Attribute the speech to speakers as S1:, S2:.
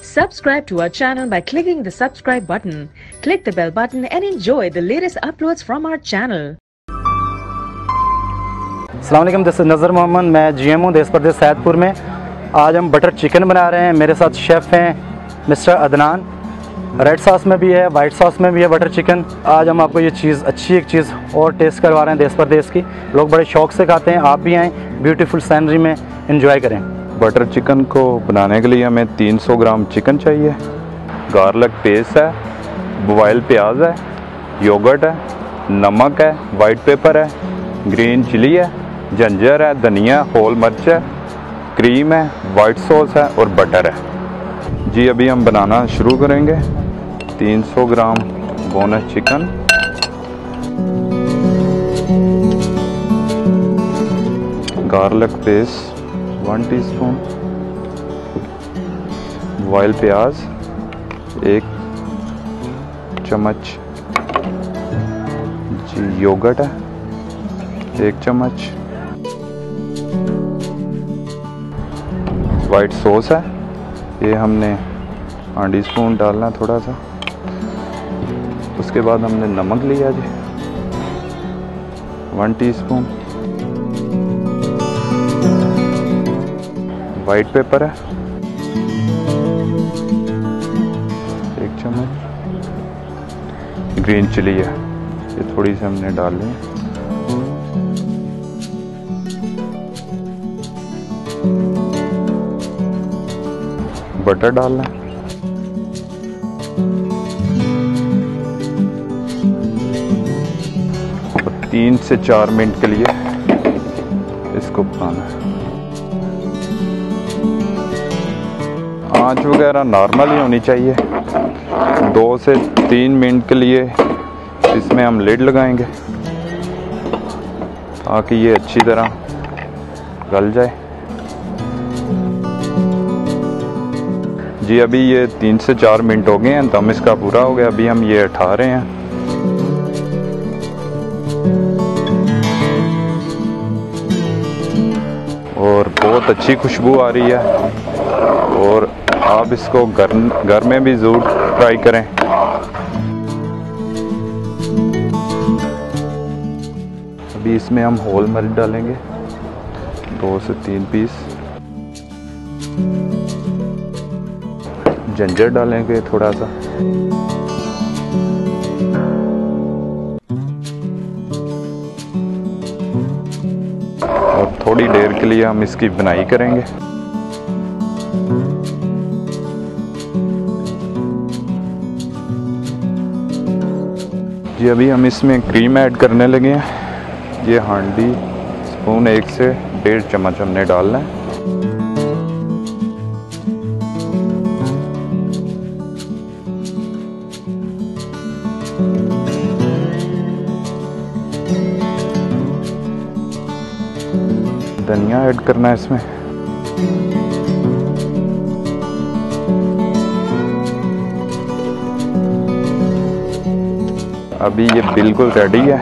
S1: Subscribe to our channel by clicking the subscribe button. Click the bell button and enjoy the latest uploads from our channel.
S2: अस्सलाम वालेकुम, this is नज़र मोहम्मद। मैं GM हूँ देश प्रदेश सैदपुर में। आज हम बटर चिकन बना रहे हैं। मेरे साथ शेफ़ हैं मिस्टर अदनान। रेड सॉस में भी है, वाइट सॉस में भी है बटर चिकन। आज हम आपको ये चीज़ अच्छी एक चीज़ और टेस्ट करवा रहे हैं देश प्रदेश की। लोग बड़े शौक़ से खाते हैं। आप भी आएँ, ब्यूटीफुल सैनरी में एंजॉय करें।
S3: बटर चिकन को बनाने के लिए हमें 300 ग्राम चिकन चाहिए, गार्लिक पेस्ट है, बॉयल प्याज है, योगर्ट है, नमक है, वाइट पेपर है, ग्रीन चिली है, जिंजर है, धनिया, होल मिर्च है, क्रीम है, वाइट सॉस है और बटर है। जी अभी हम बनाना शुरू करेंगे। 300 gram boneless chicken, garlic paste 1 teaspoon, boil प्याज 1 चम्मच, जी योगर्ट है 1 चम्मच, वाइट सॉस है, ये हमने आधी स्पून डालना है थोड़ा सा। उसके बाद हमने नमक लिया जी 1 टीस्पून, वाइट पेपर है 1 चम्मच, ग्रीन चिली है, ये थोड़ी सी हमने डाल ली। बटर डालना है, और 3 से 4 मिनट के लिए इसको पकाना है। आंच वगैरह नॉर्मल ही होनी चाहिए। 2 से 3 मिनट के लिए इसमें हम लिड लगाएंगे ताकि ये अच्छी तरह गल जाए। जी अभी ये 3 से 4 मिनट हो गए हैं, दम इसका पूरा हो गया। अभी हम ये उठा रहे हैं। और बहुत अच्छी खुशबू आ रही है, और आप इसको घर में भी ज़रूर ट्राई करें। अभी इसमें हम होल मिर्च डालेंगे 2 से 3 पीस, जिंजर डालेंगे थोड़ा सा, और थोड़ी देर के लिए हम इसकी बुनाई करेंगे। जी अभी हम इसमें क्रीम ऐड करने लगे हैं। ये हांडी स्पून 1 से 1.5 चम्मच हमने डालना है। धनिया ऐड करना है इसमें। अभी ये बिल्कुल रेडी है।